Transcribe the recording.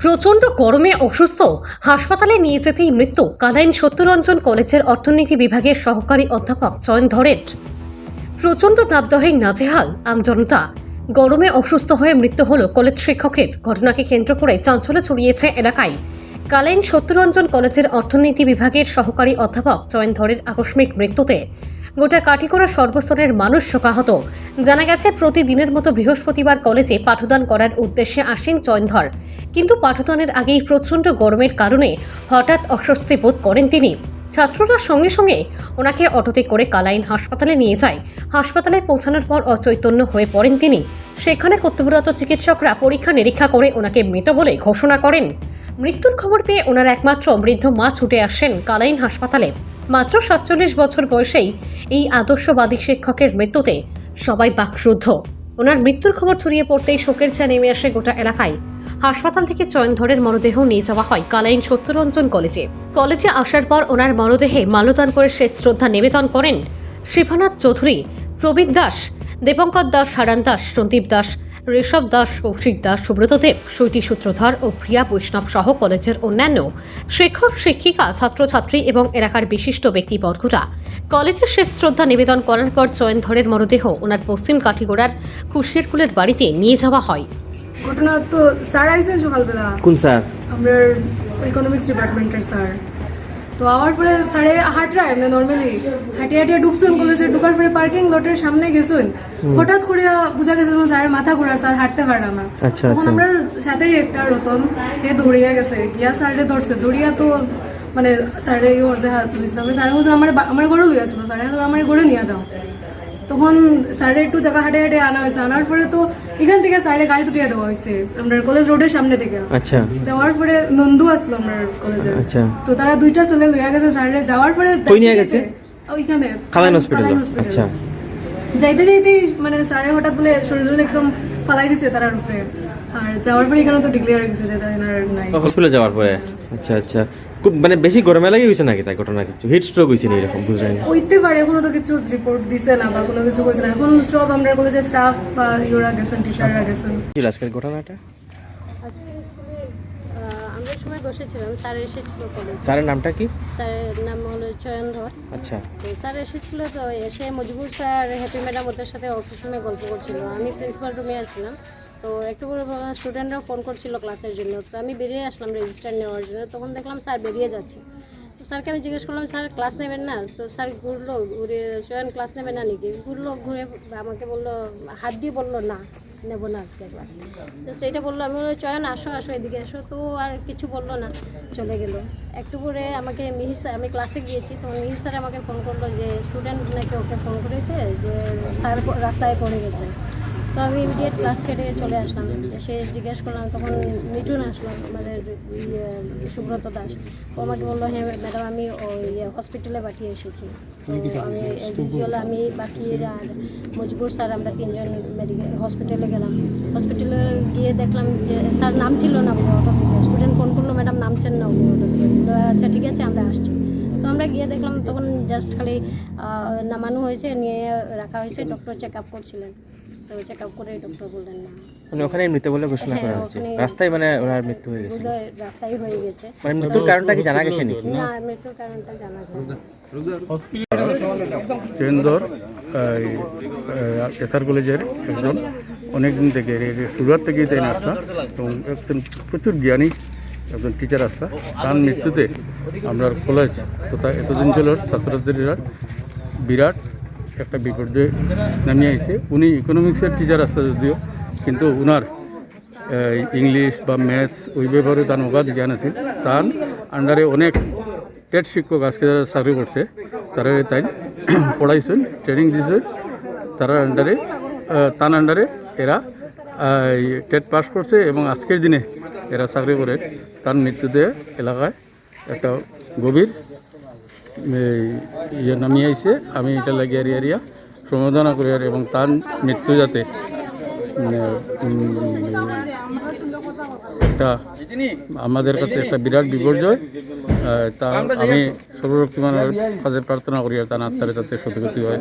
প্রচণ্ড গরমে অসুস্থ, হাসপাতালে নিয়ে যেতেই মৃত্যু কালাইন সত্যরঞ্জন কলেজের অর্থনীতি বিভাগের সহকারী অধ্যাপক চয়ন ধরের। প্রচণ্ড দাবদাহে নাজেহাল আমজনতা। গরমে অসুস্থ হয়ে মৃত্যু হল কলেজ শিক্ষকের। ঘটনাকে কেন্দ্র করে চাঞ্চল্য ছড়িয়েছে এলাকায়। কালাইন সত্যরঞ্জন কলেজের অর্থনীতি বিভাগের সহকারী অধ্যাপক চয়ন ধরের আকস্মিক মৃত্যুতে গোটা কাঠিগড়া সর্বস্তরের মানুষ শোকাহত। জানা গেছে, প্রতিদিনের মতো বৃহস্পতিবার কলেজে পাঠদান করার উদ্দেশ্যে আসেন চয়নধর, কিন্তু পাঠদানের আগেই প্রচণ্ড গরমের কারণে হঠাৎ অস্বস্তি বোধ করেন তিনি। ছাত্ররা সঙ্গে সঙ্গে ওনাকে অটোতে করে কালাইন হাসপাতালে নিয়ে যায়। হাসপাতালে পৌঁছানোর পর অচৈতন্য হয়ে পড়েন তিনি। সেখানে কর্তব্যরত চিকিৎসকরা পরীক্ষা নিরীক্ষা করে ওনাকে মৃত বলে ঘোষণা করেন। মৃত্যুর খবর পেয়ে ওনার একমাত্র বৃদ্ধ মা ছুটে আসেন কালাইন হাসপাতালে। মাত্র 47 বছর বয়সেই এই আদর্শবাদী শিক্ষকের মৃত্যুতে সবাই বাকরুদ্ধ। ওনার মৃত্যুর খবর ছড়িয়ে পড়তেই শোকের ছায়া নেমে আসে গোটা এলাকায়। হাসপাতাল থেকে চয়নধরের মরদেহ নিয়ে যাওয়া হয় কালাইন সত্যরঞ্জন কলেজে। কলেজে আসার পর ওনার মরদেহে মাল্যদান করে শেষ শ্রদ্ধা নিবেদন করেন শিবানাথ চৌধুরী, প্রবীর দাস, দেবঙ্কর দাস, হারান দাস, সন্দীপ দাস, ঋষভ দাস, কৌশিক দাস, সুব্রত দেব, সুইটি সূত্রধর ও প্রিয়া বৈষ্ণব সহ কলেজের অন্যান্য শিক্ষক, শিক্ষিকা, ছাত্রছাত্রী এবং এলাকার বিশিষ্ট ব্যক্তিবর্গরা। কলেজে শেষ শ্রদ্ধা নিবেদন করার পর চয়নধরের মরদেহ ওনার পশ্চিম কাঠিগড়ার কুশিয়ারকুলের বাড়িতে নিয়ে যাওয়া হয়। ঘটনা তো স্যার আইসেন সকালবেলা। কোন স্যার? আমরা ইকোনমিক্স ডিপার্টমেন্টের স্যার। তো আওয়ার পরে স্যারে হাঁটরা এমনি নর্মালি হাঁটিয়ে হাঁটিয়ে ঢুকছেন কলেজে। ঢুকার পরে পার্কিং লটের সামনে গেছেন, হঠাৎ করে বুঝা গেছে স্যারের মাথা ঘোরার, স্যার হাঁটতে পারে না। তখন আমরা সাথেরই একটা রতন হে দৌড়িয়া গেছে, গিয়া স্যারে ধরছে। দৌড়িয়া তো মানে স্যারে ওর যে হাত ধরেছিল, স্যারে বলছে আমার ঘরে লইয়া ছিল, স্যারে আমার ঘরে নিয়ে যাও। তখন স্যারে একটু জায়গা হাঁটে হাঁটে আনা হয়েছে। আনার পরে তো এখান থেকে স্যারে গাড়ি তুটিয়ে দেওয়া হয়েছে আমরা কলেজ রোডের সামনে থেকে। আচ্ছা। দেওয়ার পরে নন্দু আসলো আমরা কলেজে। আচ্ছা। তো তারা দুইটা ছেলে লইয়া গেছে স্যারে। যাওয়ার পরে কই নিয়ে গেছে? ওইখানে কালাইন হসপিটালে। আচ্ছা। যাইতে যাইতেই মানে স্যারে হঠাৎ বলে শরীর একদম ফালাই দিছে তার উপরে। আর যাওয়ার পরে এখানে তো ডিক্লেয়ার হয়ে গেছে যে তার নাই। হসপিটালে যাওয়ার পরে? আচ্ছা আচ্ছা। খুব মানে বেশি গরমে লাগে হইছে নাকি তাই ঘটনা? কিছু হিট স্ট্রোক হইছে না এরকম বুঝলেন? হইতে পারে, এখনো তো কিছু রিপোর্ট দিছে না বা কোনো কিছু কইছে না। এখন সব আমরা কলেজের স্টাফ বা ইওরা গেছেন, টিচাররা গেছেন। কি আজকের ঘটনাটা? আজকে অ্যাকচুয়ালি আমরা সবাই বসেছিলাম, স্যার এসেছিল কলেজে। স্যারের নামটা কি? স্যারের নাম হলো চয়নধর। আচ্ছা। তো স্যার এসেছিল, তো এসে মজিবুর স্যার, হ্যাপি ম্যাডাম ওদের সাথে অফিস রুমে গল্প করছিল। আমি প্রিন্সিপাল রুমে আসছিলাম। তো একটু করে স্টুডেন্টরা ফোন করছিল ক্লাসের জন্য। তো আমি বেরিয়ে আসলাম রেজিস্টার নেওয়ার জন্য। তখন দেখলাম স্যার বেরিয়ে যাচ্ছে। তো স্যারকে আমি জিজ্ঞেস করলাম, স্যার ক্লাস নেবেন না? তো স্যার ঘুরলো, ঘুরে চয়ন ক্লাস নেবে না নাকি? ঘুরলো, ঘুরে আমাকে বললো, হাত দিয়ে বললো না নেবো না আজকে ক্লাস। জাস্ট এইটা বললো। আমি বললো, চয়ন আসো আসো এদিকে আসো। তো আর কিছু বললো না, চলে গেল। একটু পরে আমাকে মিহির স্যার, আমি ক্লাসে গিয়েছি, তো মিহির স্যার আমাকে ফোন করলো যে স্টুডেন্ট নাকি ওকে ফোন করেছে যে স্যার রাস্তায় পড়ে গেছে। তো আমি ইমিডিয়েট ক্লাস ছেড়ে চলে আসলাম। এসে জিজ্ঞেস করলাম, তখন মিঠুন আসলো, আমাদের সুব্রত দাস। ও আমাকে বললো, হ্যাঁ ম্যাডাম আমি ওই হসপিটালে পাঠিয়ে এসেছি। তো আমি অ্যাজ ইউজুয়াল আমি বাকির আর মজবুর স্যার আমরা তিনজন মেডিকেল হসপিটালে গেলাম। হসপিটালে গিয়ে দেখলাম যে স্যার নাম ছিল না বলে অটো থেকে। স্টুডেন্ট ফোন করলো, ম্যাডাম নামছেন না উনি অটো থেকে। আচ্ছা ঠিক আছে আমরা আসছি। তো আমরা গিয়ে দেখলাম তখন জাস্ট খালি নামানো হয়েছে, নিয়ে রাখা হয়েছে। ডক্টর চেক আপ করছিলেন। তো চেক আপ করে ডক্টর বললেন না, মানে ওখানে মৃত বলে ঘোষণা করা হয়েছে। রাস্তায় মানে ওনার মৃত্যু হয়ে গেছে। রাস্তায় হয়ে গেছে। মানে মৃত্যুর কারণটা কি জানা গেছে নাকি? না, মৃত্যুর কারণটা জানা যায় না। চয়নধর এসআর কলেজের একজন অনেকদিন থেকে শুরুয়াত থেকেই তাই আসা এবং একজন প্রচুর জ্ঞানী একজন টিচার আসা। তার মৃত্যুতে আমরা কলেজ তথা এতদিন ছিল ছাত্রছাত্রীরা বিরাট একটা বিপর্যয় নামিয়ে আইছে। উনি ইকোনমিক্সের টিচার আসছে যদিও, কিন্তু উনার ইংলিশ বা ম্যাথস ওই ব্যাপারে তার অগাধ জ্ঞান আছে। তার আন্ডারে অনেক টেট শিক্ষক আজকে যারা চাকরি করছে তারা তাই পড়াইছেন, ট্রেনিং দিয়েছেন। তার আন্ডারে এরা টেট পাস করছে এবং আজকের দিনে এরা চাকরি করে। তার মৃত্যুতে এলাকায় একটা গভীর ইয়ে নামিয়ে আইছে। আমি এটা লাগে এরিয়া সম্বোধনা করি এবং তার মৃত্যু যাতে একটা আমাদের কাছে একটা বিরাট বিপর্যয়। তা আমি সর্বশক্তিমানের কাছে প্রার্থনা করি আর তার আত্মারে যাতে সত্যি হয়।